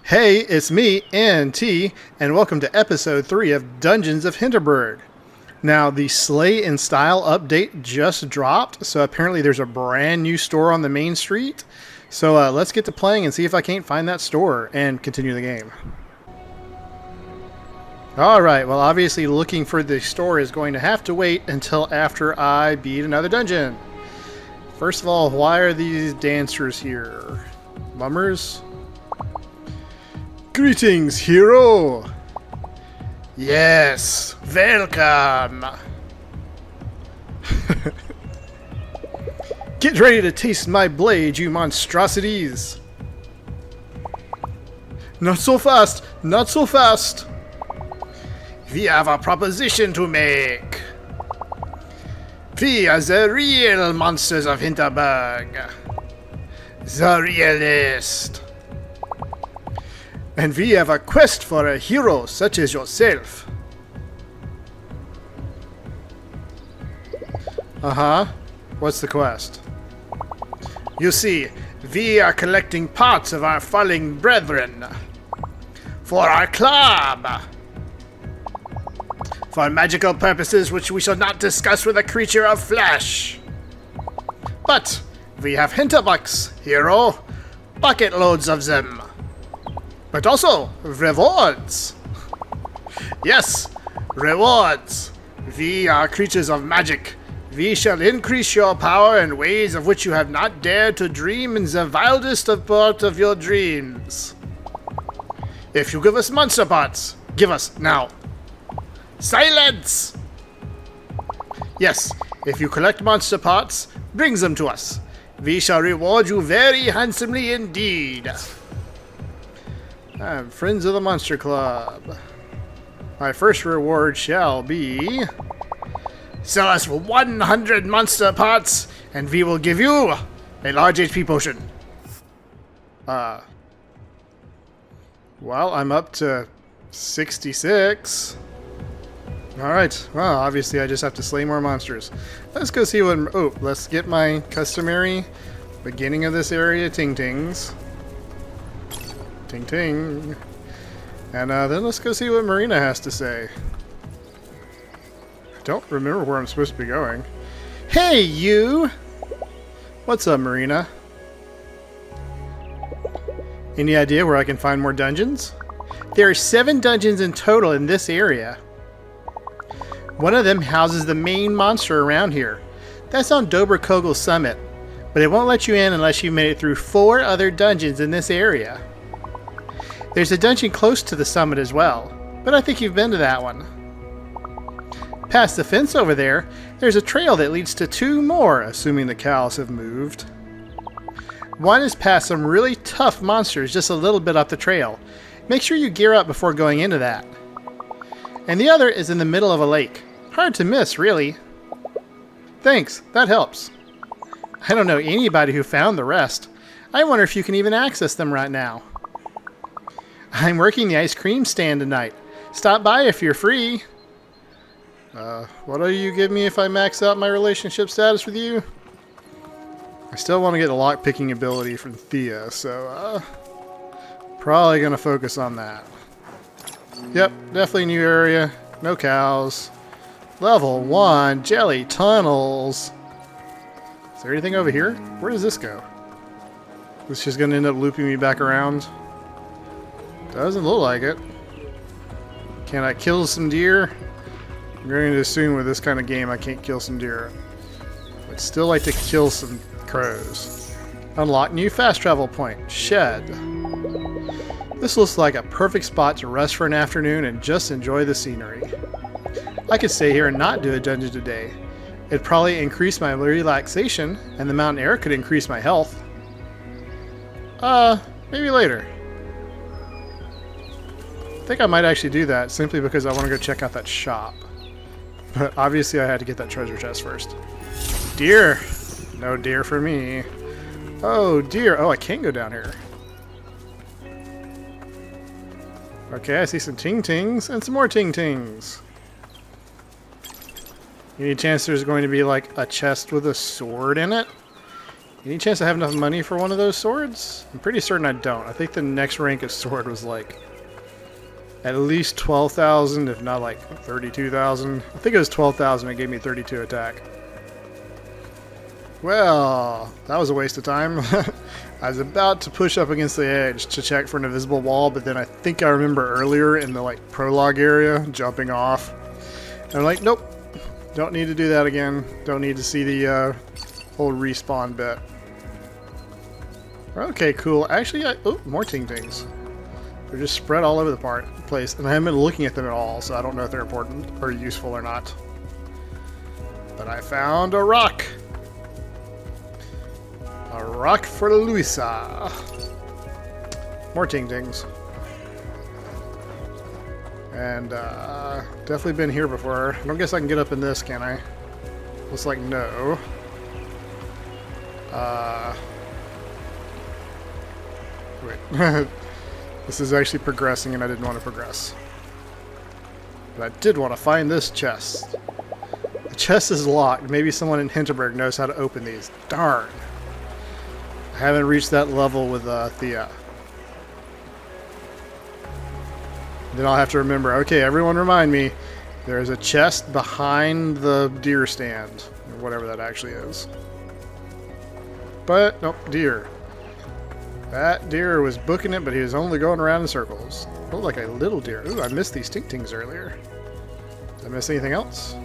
Hey, it's me, NT, and welcome to episode 3 of Dungeons of Hinterberg. Now, the Slay in Style update just dropped, so apparently there's a brand new store on the main street. So let's get to playing and see if I can't find that store and continue the game. Alright, well obviously looking for the store is going to have to wait until after I beat another dungeon. First of all, why are these dancers here? Mummers? Greetings, hero! Yes, welcome! Get ready to taste my blade, you monstrosities! Not so fast! Not so fast! We have a proposition to make! We are the real monsters of Hinterberg! The realist! And we have a quest for a hero such as yourself. Uh-huh. What's the quest? You see, we are collecting parts of our fallen brethren. For our club. For magical purposes which we shall not discuss with a creature of flesh. But we have Hinterbucks, hero. Bucket loads of them. But also, rewards! Yes, rewards! We are creatures of magic. We shall increase your power in ways of which you have not dared to dream in the wildest of part of your dreams. If you give us monster parts, give us now. Silence! Yes, if you collect monster parts, bring them to us. We shall reward you very handsomely indeed. I'm Friends of the Monster Club. My first reward shall be... Sell us 100 monster parts, and we will give you a large HP potion. Well, I'm up to 66. Alright, well, obviously I just have to slay more monsters. Let's go see what... Oh, let's get my customary beginning of this area ting-tings. Ting ting. And then let's go see what Marina has to say. I don't remember where I'm supposed to be going. Hey, you! What's up, Marina? Any idea where I can find more dungeons? There are 7 dungeons in total in this area. One of them houses the main monster around here. That's on Doberkogel Summit, but it won't let you in unless you made it through 4 other dungeons in this area. There's a dungeon close to the summit as well, but I think you've been to that one. Past the fence over there, there's a trail that leads to 2 more, assuming the cows have moved. One is past some really tough monsters just a little bit up the trail. Make sure you gear up before going into that. And the other is in the middle of a lake. Hard to miss, really. Thanks, that helps. I don't know anybody who found the rest. I wonder if you can even access them right now. I'm working the ice cream stand tonight. Stop by if you're free. What'll you give me if I max out my relationship status with you? I still want to get a lockpicking ability from Thea, so probably gonna focus on that. Yep, definitely new area. No cows. Level 1, jelly tunnels. Is there anything over here? Where does this go? This just gonna end up looping me back around? Doesn't look like it. Can I kill some deer? I'm going to assume with this kind of game I can't kill some deer. I'd still like to kill some crows. Unlock new fast travel point. Shed. This looks like a perfect spot to rest for an afternoon and just enjoy the scenery. I could stay here and not do a dungeon today. It'd probably increase my relaxation, and the mountain air could increase my health. Maybe later. I think I might actually do that simply because I want to go check out that shop. But obviously I had to get that treasure chest first. Deer! No deer for me. Oh, deer. Oh, I can't go down here. Okay, I see some ting-tings and some more ting-tings. Any chance there's going to be like a chest with a sword in it? Any chance I have enough money for one of those swords? I'm pretty certain I don't. I think the next rank of sword was like at least 12,000, if not like 32,000. I think it was 12,000. It gave me 32 attack. Well, that was a waste of time. I was about to push up against the edge to check for an invisible wall, but then I think I remember earlier in the like prologue area jumping off. And I'm like, nope, don't need to do that again. Don't need to see the whole respawn bit. Okay, cool. Actually, oh, more ting-tings. They're just spread all over the place, and I haven't been looking at them at all, so I don't know if they're important or useful or not. But I found a rock. A rock for Luisa. More ting-tings. And definitely been here before. I don't guess I can get up in this, can I? Looks like no. Wait. This is actually progressing and I didn't want to progress. But I did want to find this chest. The chest is locked. Maybe someone in Hinterberg knows how to open these. Darn. I haven't reached that level with Thea. Then I'll have to remember, okay, everyone remind me, there's a chest behind the deer stand, or whatever that actually is. But, nope, deer. That deer was booking it, but he was only going around in circles. Looked like a little deer. Ooh, I missed these ting-tings earlier. Did I miss anything else?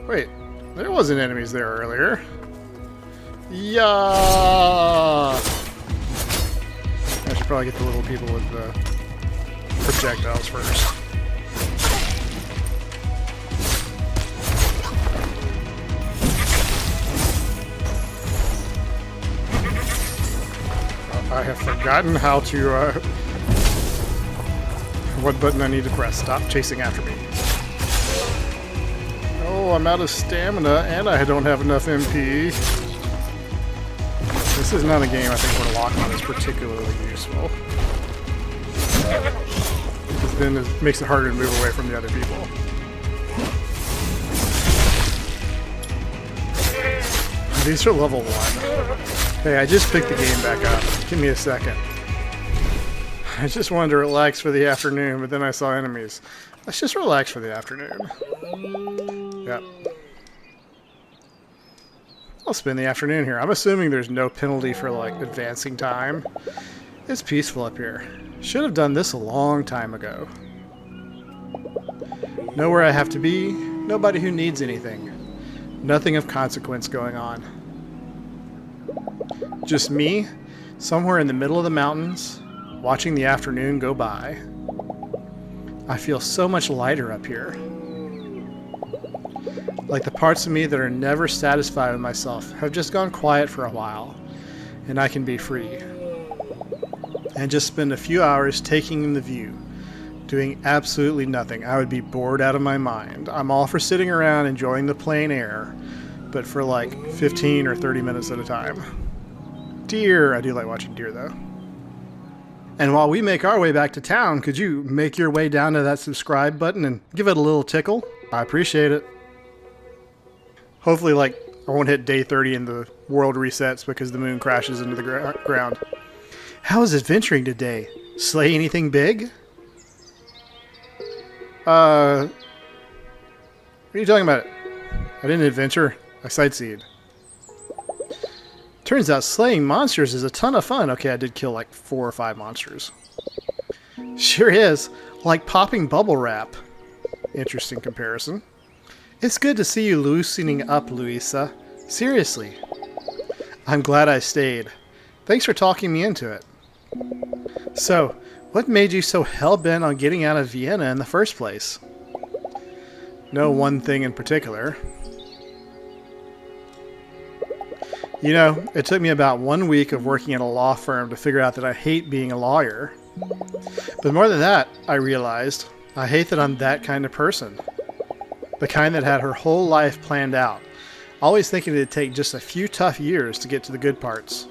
Wait, there wasn't enemies there earlier. Yeah! I should probably get the little people with the projectiles first. I have forgotten how to, what button I need to press. Stop chasing after me. Oh, I'm out of stamina, and I don't have enough MP. This is not a game I think where lock-on is particularly useful. Because then it makes it harder to move away from the other people. These are level 1. Hey, I just picked the game back up. Give me a second. I just wanted to relax for the afternoon, but then I saw enemies. Let's just relax for the afternoon. Yep. I'll spend the afternoon here. I'm assuming there's no penalty for, like, advancing time. It's peaceful up here. Should have done this a long time ago. Know where I have to be. Nobody who needs anything. Nothing of consequence going on. Just me, somewhere in the middle of the mountains, watching the afternoon go by. I feel so much lighter up here. Like the parts of me that are never satisfied with myself have just gone quiet for a while, and I can be free. And just spend a few hours taking in the view, doing absolutely nothing. I would be bored out of my mind. I'm all for sitting around enjoying the plain air, but for like 15 or 30 minutes at a time. Deer. I do like watching deer, though. And while we make our way back to town, could you make your way down to that subscribe button and give it a little tickle? I appreciate it. Hopefully, like, I won't hit day 30 and the world resets because the moon crashes into the ground. How is adventuring today? Slay anything big? What are you talking about? I didn't adventure. I sightseed. Turns out slaying monsters is a ton of fun. Okay, I did kill like 4 or 5 monsters. Sure is. Like popping bubble wrap. Interesting comparison. It's good to see you loosening up, Luisa. Seriously. I'm glad I stayed. Thanks for talking me into it. So, what made you so hell-bent on getting out of Vienna in the first place? No one thing in particular. You know, it took me about 1 week of working at a law firm to figure out that I hate being a lawyer. But more than that, I realized, I hate that I'm that kind of person. The kind that had her whole life planned out, always thinking it'd take just a few tough years to get to the good parts.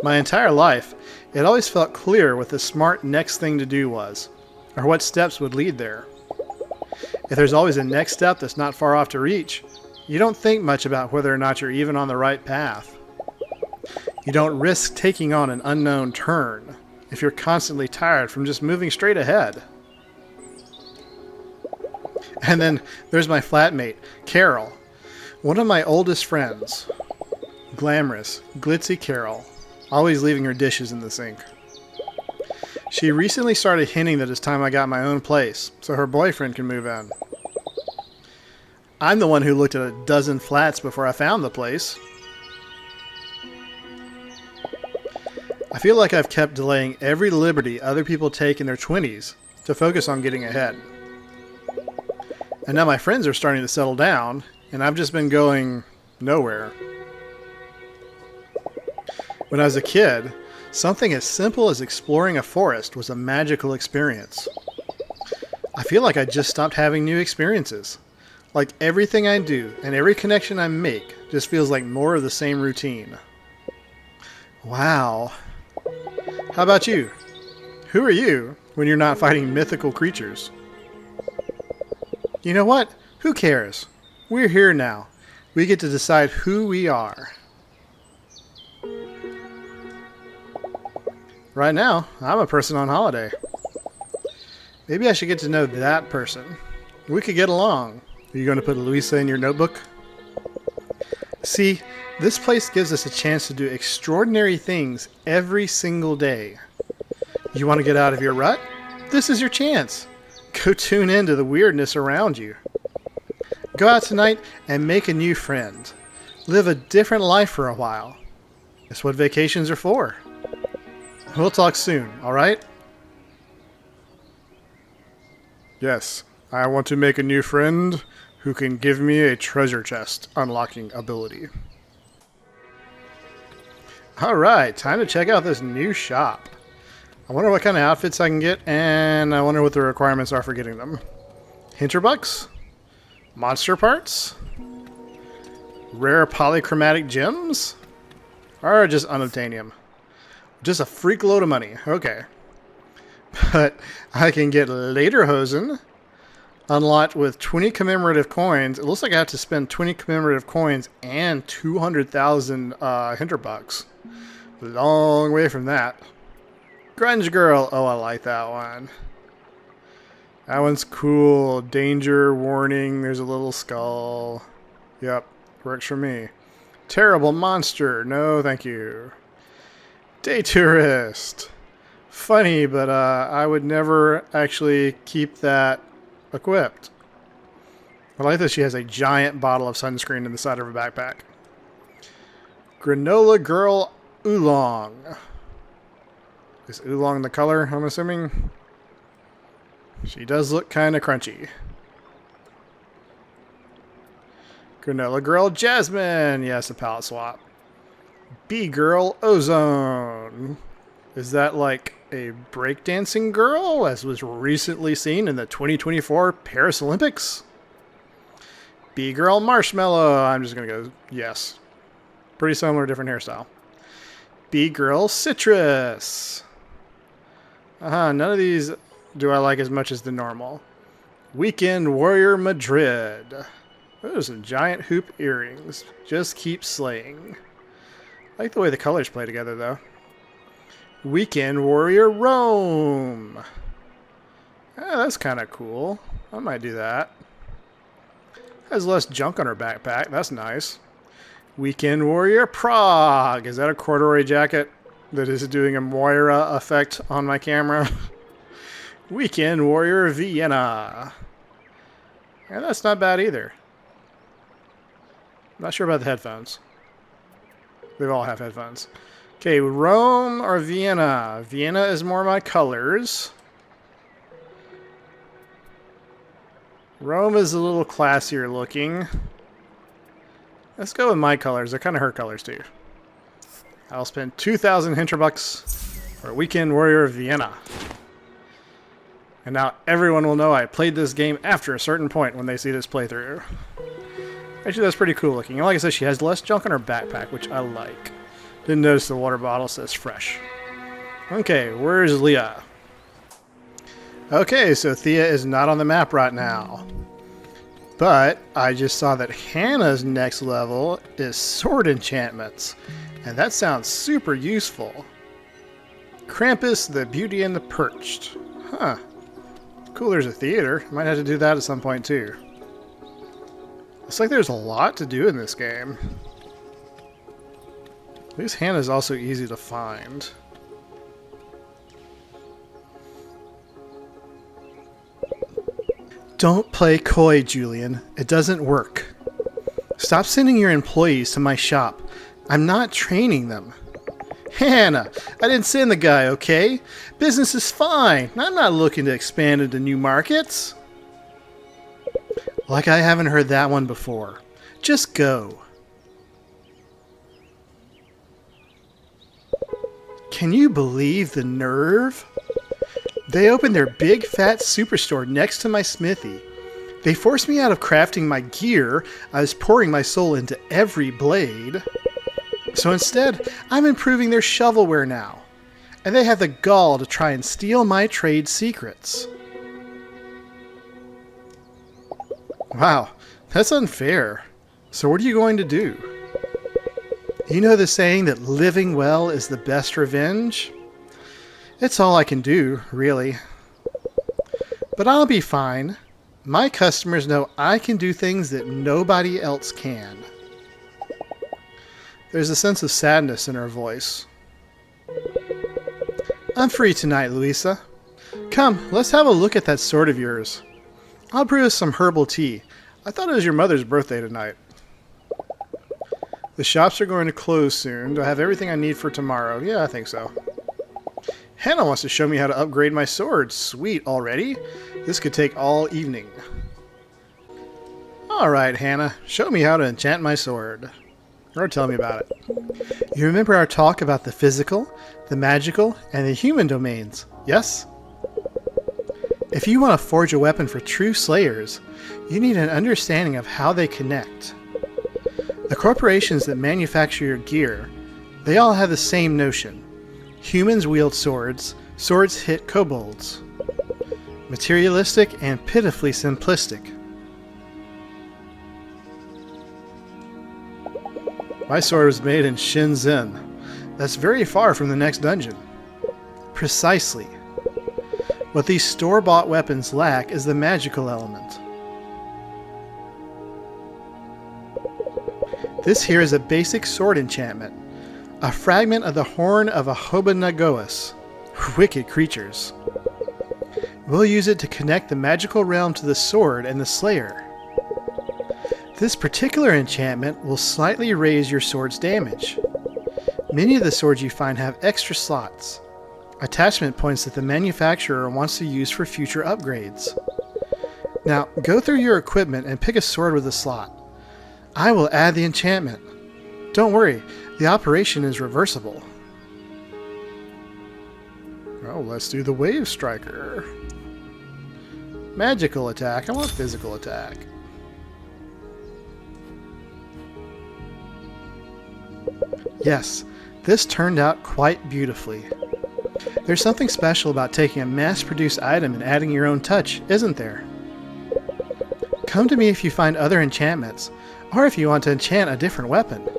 My entire life, it always felt clear what the smart next thing to do was, or what steps would lead there. If there's always a next step that's not far off to reach, you don't think much about whether or not you're even on the right path. You don't risk taking on an unknown turn if you're constantly tired from just moving straight ahead. And then there's my flatmate, Carol, one of my oldest friends. Glamorous, glitzy Carol, always leaving her dishes in the sink. She recently started hinting that it's time I got my own place so her boyfriend can move in. I'm the one who looked at a dozen flats before I found the place. I feel like I've kept delaying every liberty other people take in their 20s to focus on getting ahead. And now my friends are starting to settle down, and I've just been going nowhere. When I was a kid, something as simple as exploring a forest was a magical experience. I feel like I just stopped having new experiences. Like everything I do and every connection I make just feels like more of the same routine. Wow. How about you? Who are you when you're not fighting mythical creatures? You know what? Who cares? We're here now. We get to decide who we are. Right now, I'm a person on holiday. Maybe I should get to know that person. We could get along. Are you going to put Luisa in your notebook? See, this place gives us a chance to do extraordinary things every single day. You want to get out of your rut? This is your chance. Go tune into the weirdness around you. Go out tonight and make a new friend. Live a different life for a while. That's what vacations are for. We'll talk soon, alright? Yes, I want to make a new friend who can give me a treasure chest unlocking ability. Alright, time to check out this new shop. I wonder what kind of outfits I can get, and I wonder what the requirements are for getting them. Hinterbucks? Monster parts? Rare polychromatic gems? Or just unobtainium? Just a freak load of money. Okay. But I can get Lederhosen unlocked with 20 commemorative coins. It looks like I have to spend 20 commemorative coins and 200,000 Hinterbucks. Long way from that. Grunge Girl. Oh, I like that one. That one's cool. Danger, warning. There's a little skull. Yep. Works for me. Terrible monster. No, thank you. Day tourist. Funny, but I would never actually keep that equipped. I like that she has a giant bottle of sunscreen in the side of her backpack. Granola Girl Oolong. Is oolong the color, I'm assuming? She does look kind of crunchy. Granola Girl Jasmine. Yes, a palette swap. Bee Girl Ozone. Is that like a breakdancing girl, as was recently seen in the 2024 Paris Olympics? Bee Girl Marshmallow. I'm just going to go yes. Pretty similar, different hairstyle. Bee Girl Citrus. None of these do I like as much as the normal. Weekend Warrior Madrid. Those are some giant hoop earrings. Just keep slaying. I like the way the colors play together, though. Weekend Warrior Rome. That's kind of cool. I might do that. Has less junk on her backpack. That's nice. Weekend Warrior Prague. Is that a corduroy jacket that is doing a Moira effect on my camera? Weekend Warrior Vienna. Yeah, that's not bad either. Not sure about the headphones. They all have headphones. Okay, Rome or Vienna? Vienna is more my colors. Rome is a little classier looking. Let's go with my colors. They're kind of her colors too. I'll spend 2,000 Hinterbucks for Weekend Warrior Vienna. And now everyone will know I played this game after a certain point when they see this playthrough. Actually, that's pretty cool looking. And like I said, she has less junk on her backpack, which I like. Didn't notice the water bottle says fresh. Okay, where's Leah? Okay, so Thea is not on the map right now. But I just saw that Hannah's next level is sword enchantments, and that sounds super useful. Krampus, the Beauty and the Perched. Huh. Cool, there's a theater. Might have to do that at some point too. Looks like there's a lot to do in this game. At least Hannah's also easy to find. Don't play coy, Julian. It doesn't work. Stop sending your employees to my shop. I'm not training them. Hannah, I didn't send the guy, okay? Business is fine. I'm not looking to expand into new markets. Like I haven't heard that one before. Just go. Can you believe the nerve? They opened their big fat superstore next to my smithy. They forced me out of crafting my gear. I was pouring my soul into every blade. So instead, I'm improving their shovelware now. And they have the gall to try and steal my trade secrets. Wow, that's unfair. So what are you going to do? You know the saying that living well is the best revenge? It's all I can do, really. But I'll be fine. My customers know I can do things that nobody else can. There's a sense of sadness in her voice. I'm free tonight, Luisa. Come, let's have a look at that sword of yours. I'll brew us some herbal tea. I thought it was your mother's birthday tonight. The shops are going to close soon. Do I have everything I need for tomorrow? Yeah, I think so. Hannah wants to show me how to upgrade my sword. Sweet, already? This could take all evening. Alright, Hannah. Show me how to enchant my sword. Or tell me about it. You remember our talk about the physical, the magical, and the human domains, yes? If you want to forge a weapon for true slayers, you need an understanding of how they connect. The corporations that manufacture your gear, they all have the same notion. Humans wield swords, swords hit kobolds. Materialistic and pitifully simplistic. My sword was made in Shenzhen. That's very far from the next dungeon. Precisely. What these store-bought weapons lack is the magical element. This here is a basic sword enchantment. A fragment of the horn of a Hobanagoas. Wicked creatures. We'll use it to connect the magical realm to the sword and the slayer. This particular enchantment will slightly raise your sword's damage. Many of the swords you find have extra slots. Attachment points that the manufacturer wants to use for future upgrades. Now, go through your equipment and pick a sword with a slot. I will add the enchantment. Don't worry, the operation is reversible. Oh, let's do the Wave Striker. Magical attack. I want physical attack. Yes, this turned out quite beautifully. There's something special about taking a mass-produced item and adding your own touch, isn't there? Come to me if you find other enchantments, or if you want to enchant a different weapon.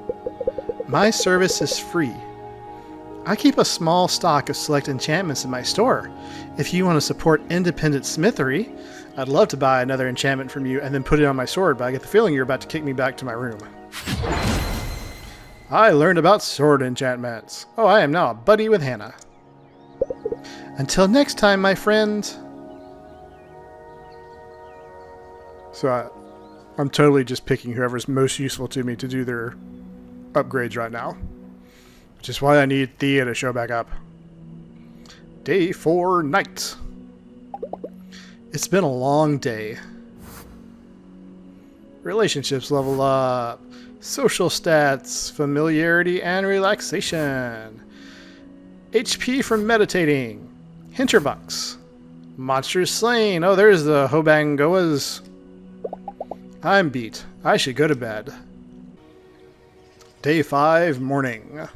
My service is free. I keep a small stock of select enchantments in my store. If you want to support independent smithery, I'd love to buy another enchantment from you and then put it on my sword, but I get the feeling you're about to kick me back to my room. I learned about sword enchantments. Oh, I am now a buddy with Hannah. Until next time, my friend. So I'm totally just picking whoever's most useful to me to do their upgrades right now. Which is why I need Thea to show back up. Day 4, night. It's been a long day. Relationships level up. Social stats, familiarity, and relaxation. HP from meditating. Hinterbucks. Monsters slain. Oh, there's the Hobangoas. I'm beat. I should go to bed. Day 5, morning.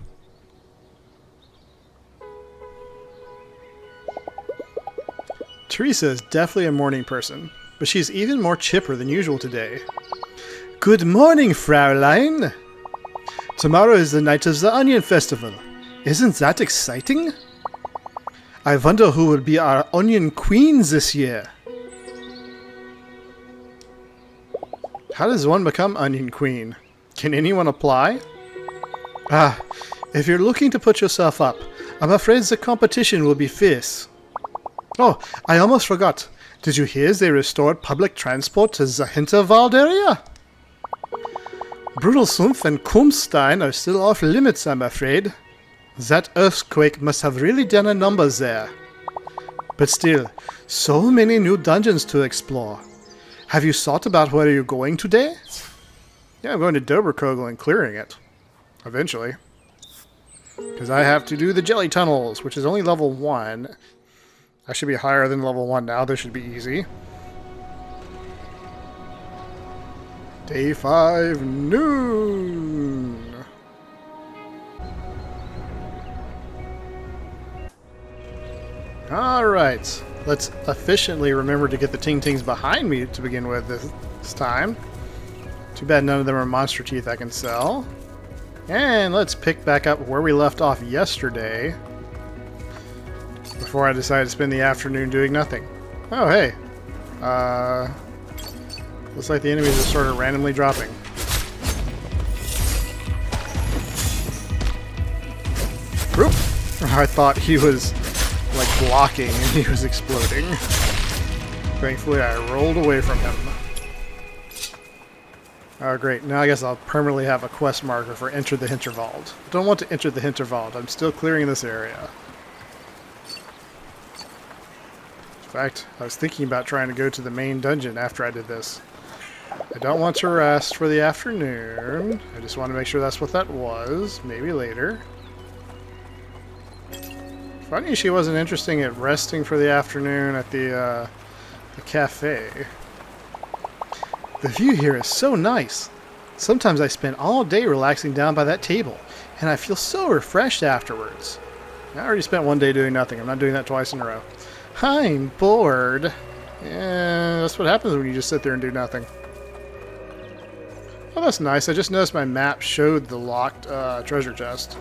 Teresa is definitely a morning person, but she's even more chipper than usual today. Good morning, Fraulein! Tomorrow is the night of the Onion Festival. Isn't that exciting? I wonder who will be our Onion Queens this year. How does one become Onion Queen? Can anyone apply? Ah, if you're looking to put yourself up, I'm afraid the competition will be fierce. Oh, I almost forgot. Did you hear they restored public transport to the Hinterberg area? Brudelsumpf and Kumstein are still off limits, I'm afraid. That earthquake must have really done a number there. But still, so many new dungeons to explore. Have you thought about where you're going today? Yeah, I'm going to Doberkogel and clearing it. Eventually. Because I have to do the jelly tunnels, which is only level 1. I should be higher than level 1 now. This should be easy. Day 5, noon. Alright. Let's efficiently remember to get the ting-tings behind me to begin with this time. Too bad none of them are monster teeth I can sell. And let's pick back up where we left off yesterday. Before I decided to spend the afternoon doing nothing. Oh, hey. Looks like the enemies are sort of randomly dropping. Oop. I thought he was like blocking and he was exploding. Thankfully I rolled away from him. Oh great, now I guess I'll permanently have a quest marker for enter the Hinterwald. I don't want to enter the Hinterwald, I'm still clearing this area. In fact, I was thinking about trying to go to the main dungeon after I did this. I don't want to rest for the afternoon. I just want to make sure that's what that was. Maybe later. Funny she wasn't interested at resting for the afternoon at the cafe. The view here is so nice. Sometimes I spend all day relaxing down by that table, and I feel so refreshed afterwards. I already spent one day doing nothing. I'm not doing that twice in a row. I'm bored. Yeah, that's what happens when you just sit there and do nothing. Oh, that's nice. I just noticed my map showed the locked treasure chest.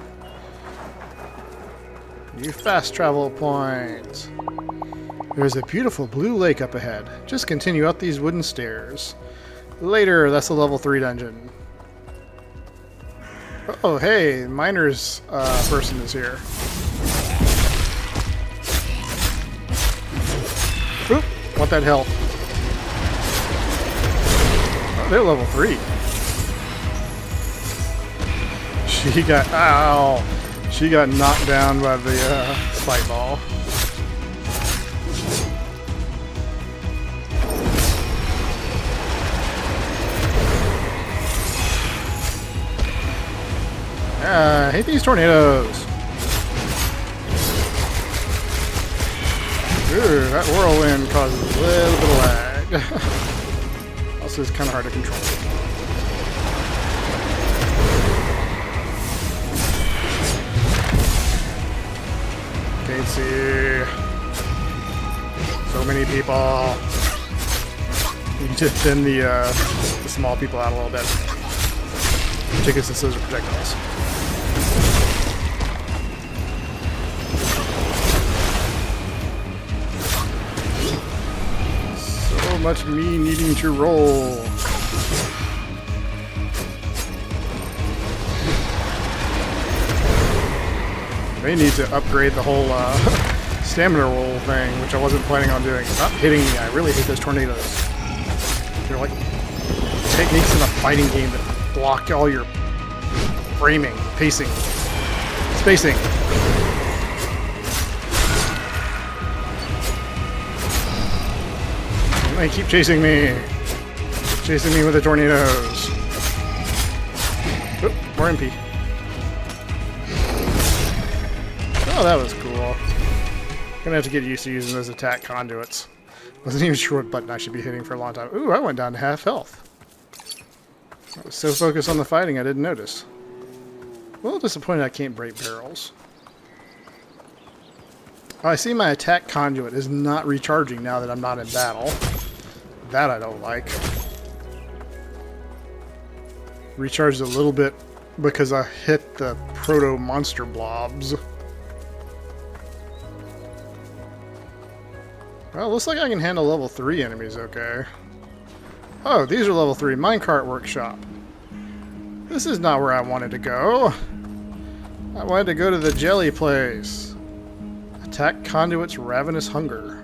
New fast travel point. There's a beautiful blue lake up ahead. Just continue up these wooden stairs. Later, that's a level 3 dungeon. Oh, hey, miner's person is here. Oop, want that health. Oh, they're level 3. She got, ow! She got knocked down by the spike ball. I hate these tornadoes. Ooh, that whirlwind causes a little bit of lag. Also, it's kind of hard to control. Can't see. So many people. You can just thin the small people out a little bit. Particularly since those are projectiles. So much me needing to roll. May need to upgrade the whole stamina roll thing, which I wasn't planning on doing. Stop hitting me. I really hate those tornadoes. They're like techniques in a fighting game that block all your framing, pacing, spacing. They keep chasing me. Chasing me with the tornadoes. Oop, more MP. Oh, that was cool. Gonna have to get used to using those attack conduits. Wasn't even sure what button I should be hitting for a long time. Ooh, I went down to half health. I was so focused on the fighting I didn't notice. A little disappointed I can't break barrels. Oh, I see my attack conduit is not recharging now that I'm not in battle. That I don't like. Recharged a little bit because I hit the proto-monster blobs. Well, looks like I can handle level 3 enemies okay. Oh, these are level 3 minecart workshop. This is not where I wanted to go. I wanted to go to the jelly place. Attack conduit's ravenous hunger.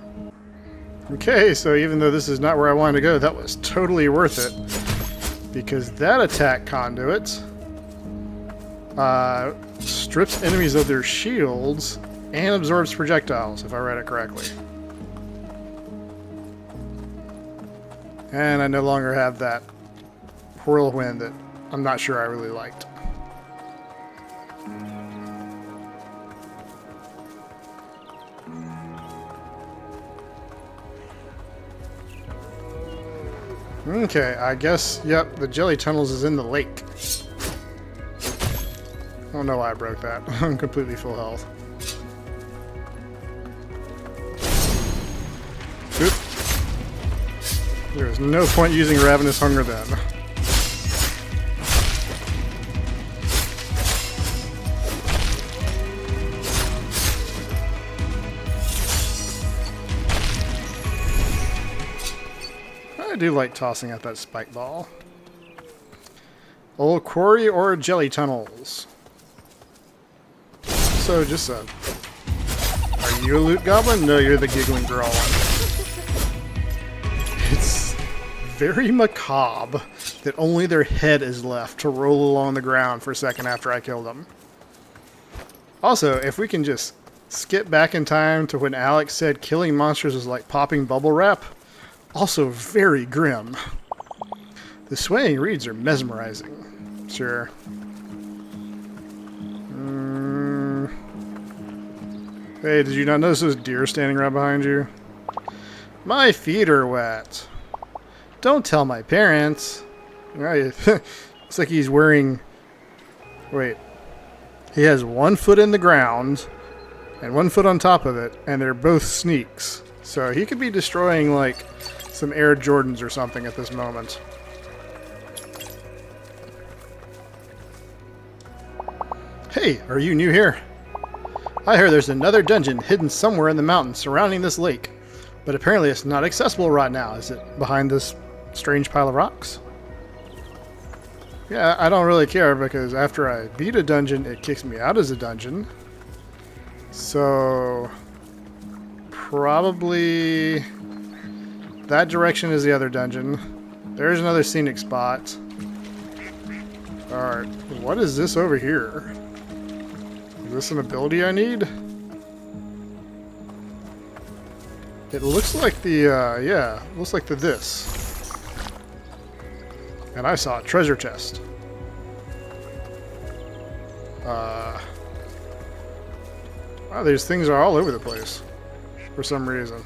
Okay, so even though this is not where I wanted to go, that was totally worth it. Because that attack conduit strips enemies of their shields and absorbs projectiles, if I read it correctly. And I no longer have that whirlwind that I'm not sure I really liked. Okay, I guess, yep, the jelly tunnels is in the lake. I don't know why I broke that. I'm completely full health. Oop. There's no point using Ravenous Hunger then. I do like tossing out that spike ball. Old quarry or jelly tunnels? So just a... Are you a loot goblin? No, you're the giggling girl one. It's very macabre that only their head is left to roll along the ground for a second after I kill them. Also, if we can just skip back in time to when Alex said killing monsters was like popping bubble wrap, also very grim. The swaying reeds are mesmerizing. Sure. Hey, did you not notice those deer standing right behind you? My feet are wet. Don't tell my parents. It's like he's wearing... Wait. He has 1 foot in the ground and 1 foot on top of it, and they're both sneaks. So he could be destroying, like, some Air Jordans or something at this moment. Hey, are you new here? I hear there's another dungeon hidden somewhere in the mountains surrounding this lake, but apparently it's not accessible right now. Is it behind this strange pile of rocks? Yeah, I don't really care because after I beat a dungeon, it kicks me out as a dungeon. So probably that direction is the other dungeon. There's another scenic spot. Alright, what is this over here? Is this an ability I need? It looks like the, yeah, looks like the this. And I saw a treasure chest. Wow, these things are all over the place. For some reason.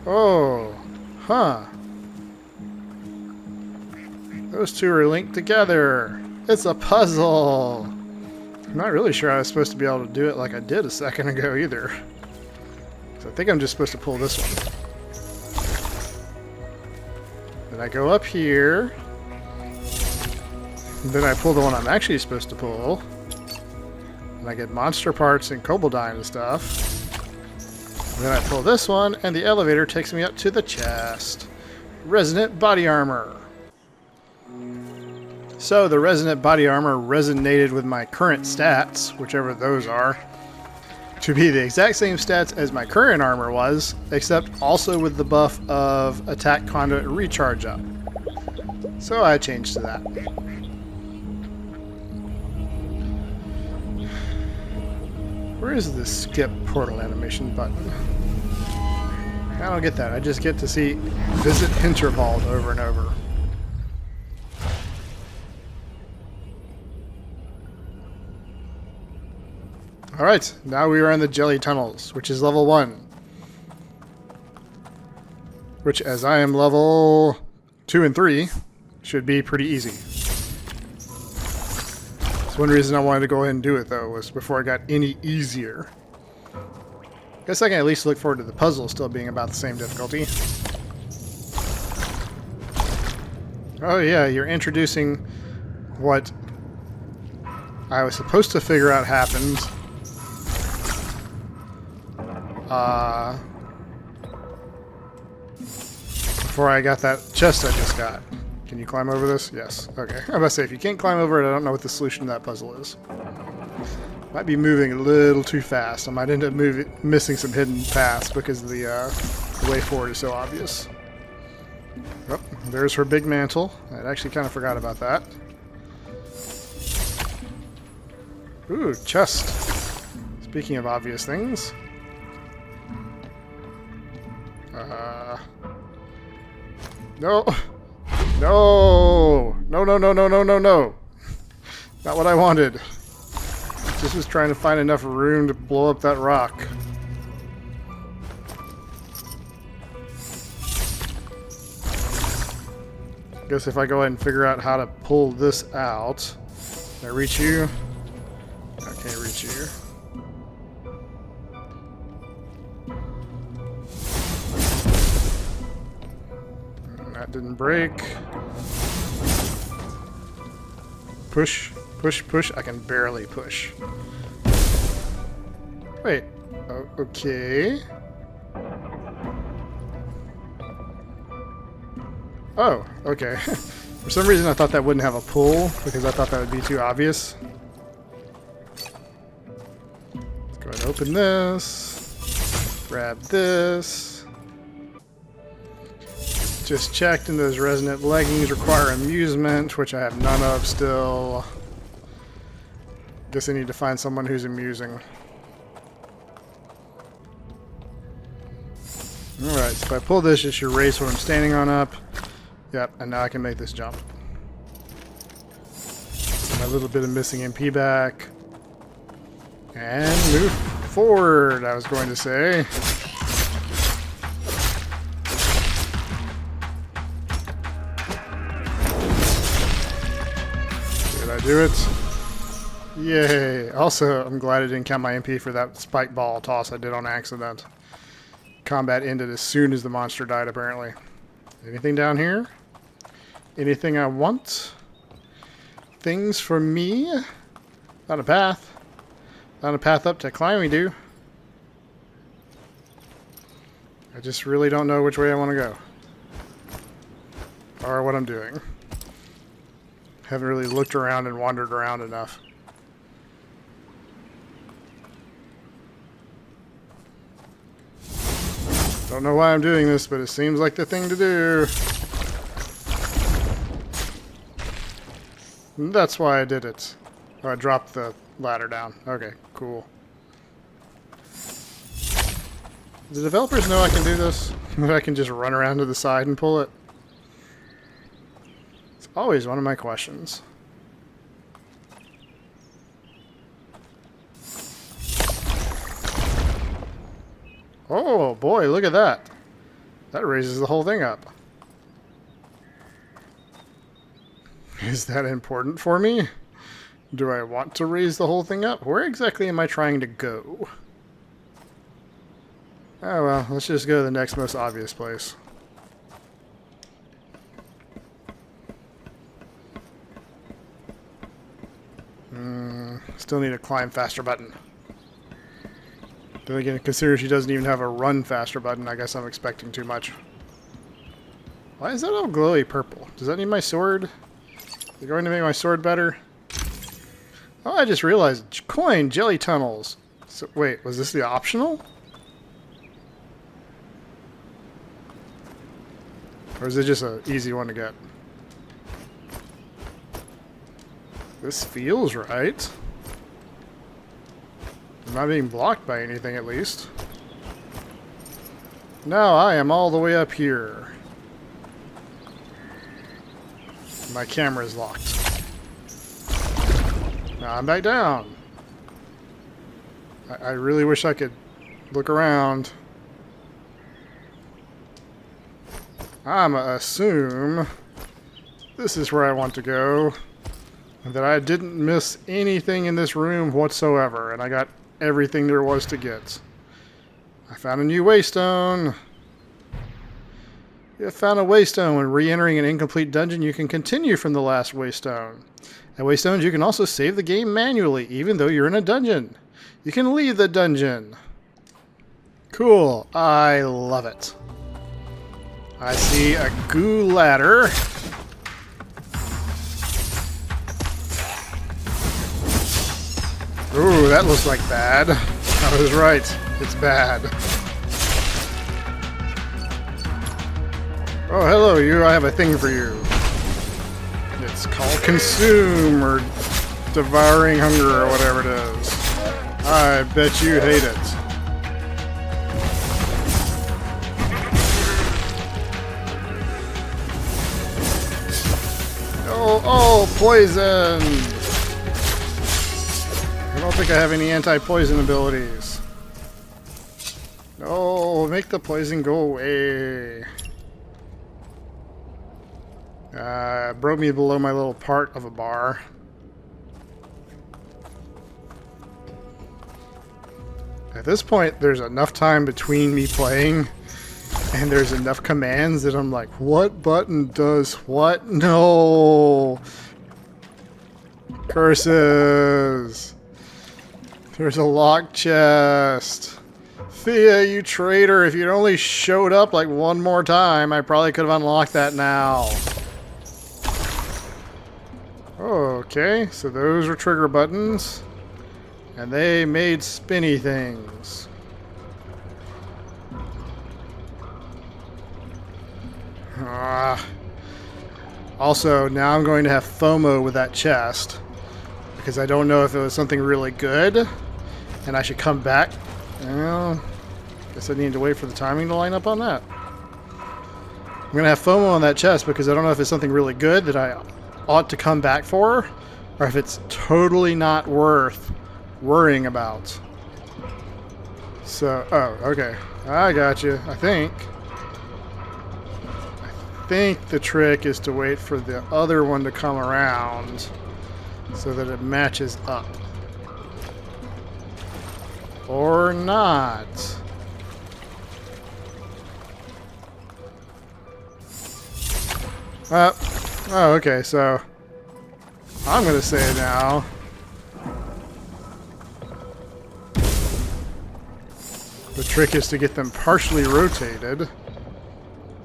Oh, huh. Those two are linked together. It's a puzzle. I'm not really sure I was supposed to be able to do it like I did a second ago either. So I think I'm just supposed to pull this one. Then I go up here. Then I pull the one I'm actually supposed to pull. And I get monster parts and koboldine and stuff. Then I pull this one, and the elevator takes me up to the chest. Resonant body armor. So the resonant body armor resonated with my current stats, whichever those are, to be the exact same stats as my current armor was, except also with the buff of attack conduit recharge up. So I changed to that. Where is the skip portal animation button? I don't get that. I just get to see visit Hinterberg over and over. Alright, now we are in the jelly tunnels, which is level 1. Which, as I am level 2 and 3, Should be pretty easy. That's one reason I wanted to go ahead and do it, though, was before it got any easier. Guess I can at least look forward to the puzzle still being about the same difficulty. Oh yeah, you're introducing what I was supposed to figure out happened. Before I got that chest I just got. Can you climb over this? Yes. Okay. I'm about to say, if you can't climb over it, I don't know what the solution to that puzzle is. Might be moving a little too fast. I might end up missing some hidden paths because the way forward is so obvious. Oh, there's her big mantle. I actually kind of forgot about that. Ooh, chest. Speaking of obvious things. No. No! No, no, no, no, no, no, no! Not what I wanted. Just was trying to find enough room to blow up that rock. Guess if I go ahead and figure out how to pull this out. Can I reach you? I can't reach you. That didn't break. Push, push, push. I can barely push. Wait. Oh, okay. Oh, okay. For some reason I thought that wouldn't have a pull, because I thought that would be too obvious. Let's go ahead and open this. Grab this. Just checked, and those resonant leggings require amusement, which I have none of still. Guess I need to find someone who's amusing. Alright, so if I pull this, it should raise what I'm standing on up. Yep, and now I can make this jump. My little bit of missing MP back. And move forward, I was going to say. Did I do it? Yay! Also, I'm glad I didn't count my MP for that spike ball toss I did on accident. Combat ended as soon as the monster died, apparently. Anything down here? Anything I want? Things for me? Not a path. Not a path up to climb we do. I just really don't know which way I want to go. Or what I'm doing. Haven't really looked around and wandered around enough. Don't know why I'm doing this, but it seems like the thing to do. That's why I did it. Oh, I dropped the ladder down. Okay, cool. The developers know I can do this? That I can just run around to the side and pull it? It's always one of my questions. Oh boy, look at that. That raises the whole thing up. Is that important for me? Do I want to raise the whole thing up? Where exactly am I trying to go? Oh well, let's just go to the next most obvious place. Still need a climb faster button. Then again, consider she doesn't even have a run faster button, I guess I'm expecting too much. Why is that all glowy purple? Does that need my sword? Is it going to make my sword better? Oh, I just realized. Coin jelly tunnels. So, wait, was this the optional? Or is it just an easy one to get? This feels right. I'm not being blocked by anything, at least. Now I am all the way up here. My camera is locked. Now I'm back down. I really wish I could look around. I'm gonna assume this is where I want to go. And that I didn't miss anything in this room whatsoever, and I got everything there was to get. I found a new waystone. You found a waystone. When re-entering an incomplete dungeon, you can continue from the last waystone. At waystones, you can also save the game manually, even though you're in a dungeon. You can leave the dungeon. Cool. I love it. I see a goo ladder. Ooh, that looks like bad. I was right. It's bad. Oh, hello, you. I have a thing for you. It's called Consume, or Devouring Hunger, or whatever it is. I bet you hate it. Oh, poison! I don't think I have any anti-poison abilities. No, make the poison go away. Broke me below my little part of a bar. At this point, there's enough time between me playing, and there's enough commands that I'm like, what button does what? No! Curses! There's a locked chest. Thea, you traitor. If you'd only showed up like one more time, I probably could have unlocked that now. Okay, so those are trigger buttons. And they made spinny things. Also, now I'm going to have FOMO with that chest. Because I don't know if it was something really good. And I should come back. Well, guess I need to wait for the timing to line up on that. I'm going to have FOMO on that chest because I don't know if it's something really good that I ought to come back for. Or if it's totally not worth worrying about. So, oh, okay. I got you. I think the trick is to wait for the other one to come around so that it matches up. Or not. Oh, okay, so I'm going to say now. The trick is to get them partially rotated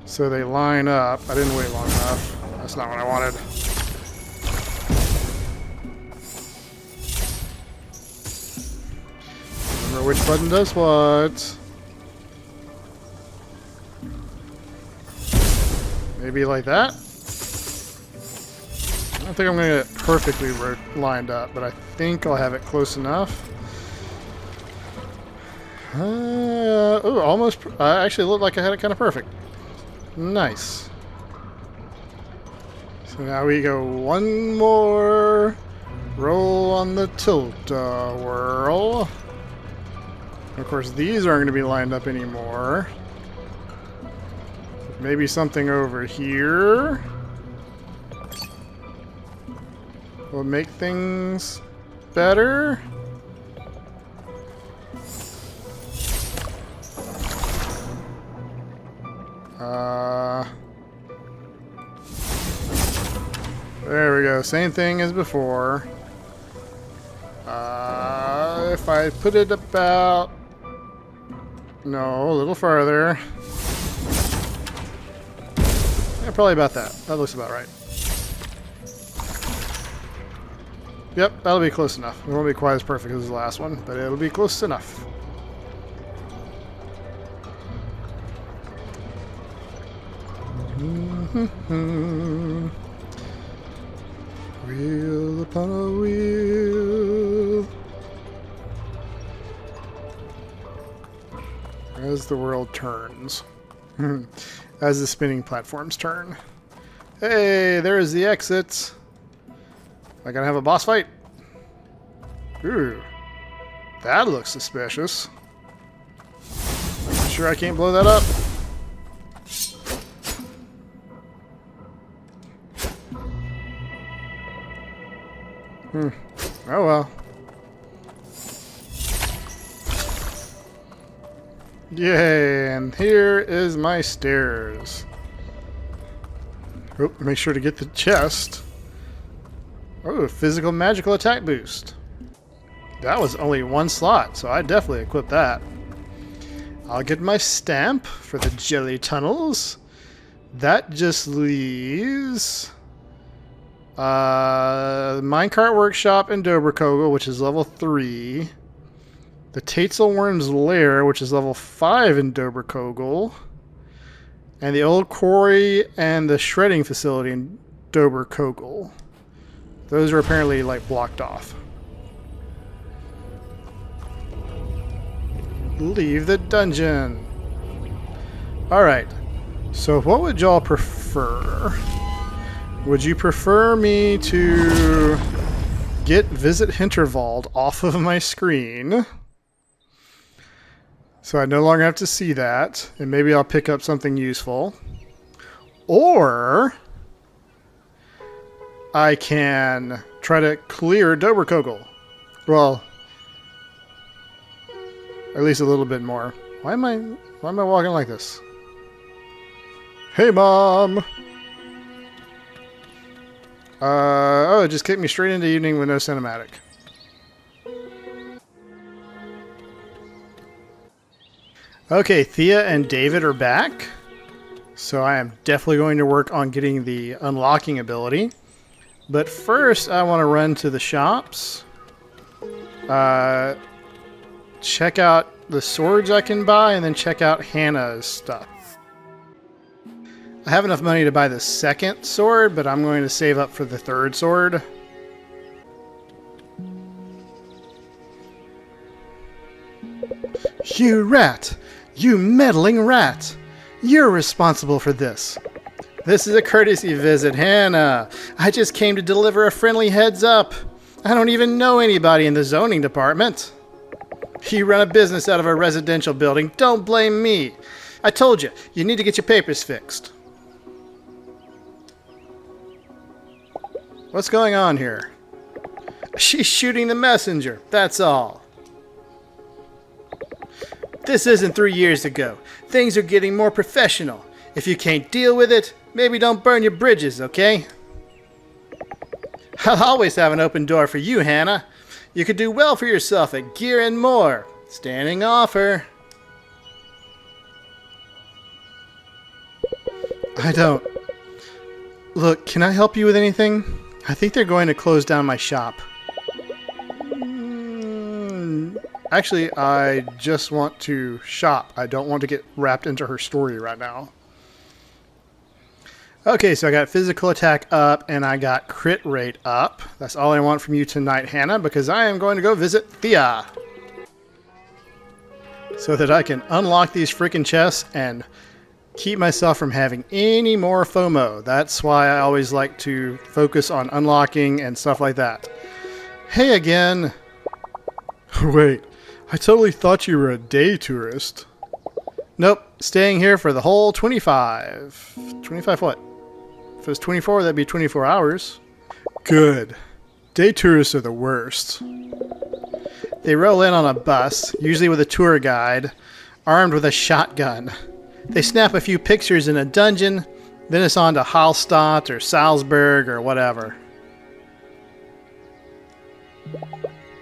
so they line up. I didn't wait long enough. That's not what I wanted. Remember which button does what. Maybe like that. I don't think I'm going to get it perfectly lined up, but I think I'll have it close enough. Oh, almost. Actually, it looked like I had it kind of perfect. Nice. So now we go one more roll on the tilt-a-whirl. Of course, these aren't going to be lined up anymore. Maybe something over here will make things better. There we go. Same thing as before. If I put it about... No, a little farther. Yeah, probably about that. That looks about right. Yep, that'll be close enough. It won't be quite as perfect as the last one, but it'll be close enough. Wheel upon a wheel. As the world turns. As the spinning platforms turn. Hey, there's the exit. Am I gonna have a boss fight? Ooh. That looks suspicious. Sure I can't blow that up? Oh well. Yay, and here is my stairs. Oh, make sure to get the chest. Oh, physical magical attack boost. That was only one slot, so I definitely equip that. I'll get my stamp for the jelly tunnels. That just leaves minecart workshop in Doberkogel, which is level 3. The Tatzelworm's lair, which is level 5 in Doberkogel. And the old quarry and the shredding facility in Doberkogel. Those are apparently like blocked off. Leave the dungeon. Alright. So what would y'all prefer? Would you prefer me to get Visit Hinterwald off of my screen, so I no longer have to see that, and maybe I'll pick up something useful? Or I can try to clear Doberkogel. Well, at least a little bit more. Why am I walking like this? Hey, Mom! Oh, it just kicked me straight into evening with no cinematic. Okay, Thea and David are back. So I am definitely going to work on getting the unlocking ability. But first, I want to run to the shops. Check out the swords I can buy, and then check out Hannah's stuff. I have enough money to buy the second sword, but I'm going to save up for the third sword. You rat! You meddling rat! You're responsible for this. This is a courtesy visit, Hannah. I just came to deliver a friendly heads up. I don't even know anybody in the zoning department. You run a business out of a residential building. Don't blame me. I told you, you need to get your papers fixed. What's going on here? She's shooting the messenger, that's all. This isn't 3 years ago. Things are getting more professional. If you can't deal with it, maybe don't burn your bridges, okay? I'll always have an open door for you, Hannah. You could do well for yourself at Gear and More. Standing offer. I don't. Look, can I help you with anything? I think they're going to close down my shop. Actually, I just want to shop. I don't want to get wrapped into her story right now. Okay, so I got physical attack up and I got crit rate up. That's all I want from you tonight, Hannah, because I am going to go visit Thea. So that I can unlock these freaking chests and keep myself from having any more FOMO. That's why I always like to focus on unlocking and stuff like that. Hey again. Wait, I totally thought you were a day tourist. Nope, staying here for the whole 25. 25 what? If it was 24, that'd be 24 hours. Good. Day tourists are the worst. They roll in on a bus, usually with a tour guide, armed with a shotgun. They snap a few pictures in a dungeon, then it's on to Hallstatt or Salzburg or whatever.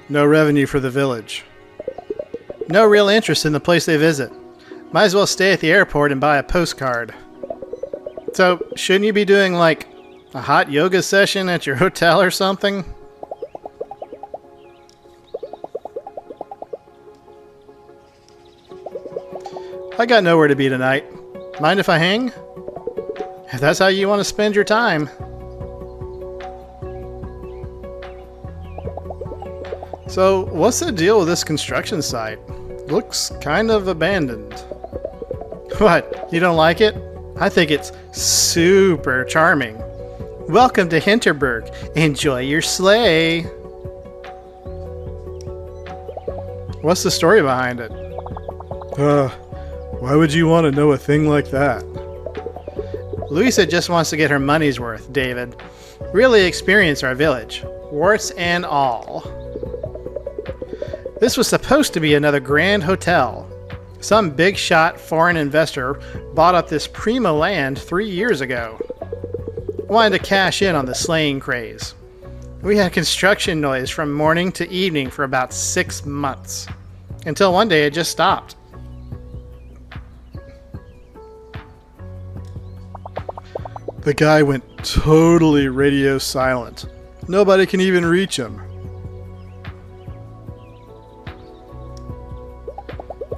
No revenue for the village. No real interest in the place they visit. Might as well stay at the airport and buy a postcard. So, shouldn't you be doing like a hot yoga session at your hotel or something? I got nowhere to be tonight. Mind if I hang? If that's how you want to spend your time. So, what's the deal with this construction site? Looks kind of abandoned. What? You don't like it? I think it's super charming. Welcome to Hinterberg. Enjoy your sleigh. What's the story behind it? Why would you want to know a thing like that? Luisa just wants to get her money's worth, David. Really experience our village. warts and all. This was supposed to be another grand hotel. Some big shot foreign investor bought up this primo land 3 years ago. Wanted to cash in on the sleighing craze. We had construction noise from morning to evening for about 6 months. Until one day it just stopped. The guy went totally radio silent. Nobody can even reach him.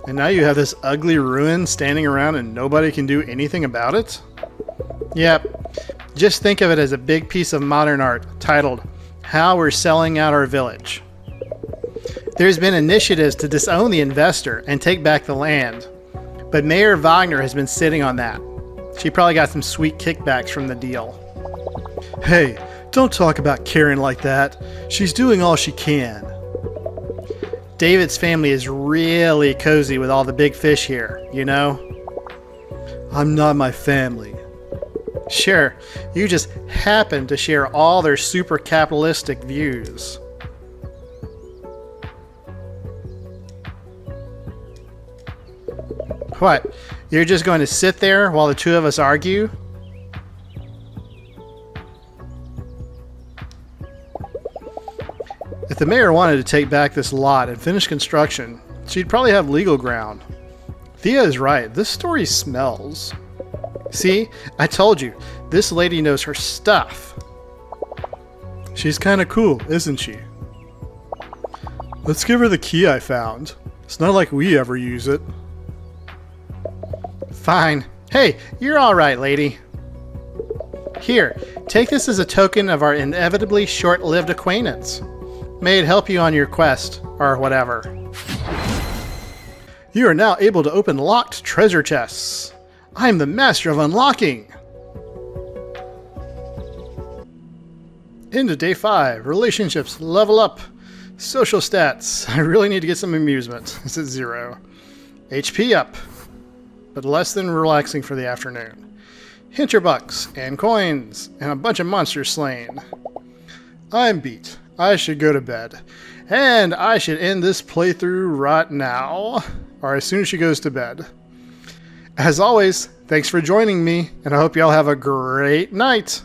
And now you have this ugly ruin standing around and nobody can do anything about it? Yep. Just think of it as a big piece of modern art titled, "How We're Selling Out Our Village." There's been initiatives to disown the investor and take back the land, but Mayor Wagner has been sitting on that. She probably got some sweet kickbacks from the deal. Hey, don't talk about Karen like that. She's doing all she can. David's family is really cozy with all the big fish here, you know? I'm not my family. Sure, you just happen to share all their super capitalistic views. What? You're just going to sit there while the two of us argue? If the mayor wanted to take back this lot and finish construction, she'd probably have legal ground. Thea is right. This story smells. See? I told you. This lady knows her stuff. She's kind of cool, isn't she? Let's give her the key I found. It's not like we ever use it. Fine. Hey, you're all right, lady. Here, take this as a token of our inevitably short-lived acquaintance. May it help you on your quest, or whatever. You are now able to open locked treasure chests. I am the master of unlocking. Into day 5. Relationships level up. Social stats. I really need to get some amusement. It's at 0. HP up, but less than relaxing for the afternoon. Hinterbucks and coins and a bunch of monsters slain. I'm beat. I should go to bed. And I should end this playthrough right now, or as soon as she goes to bed. As always, thanks for joining me, and I hope y'all have a great night.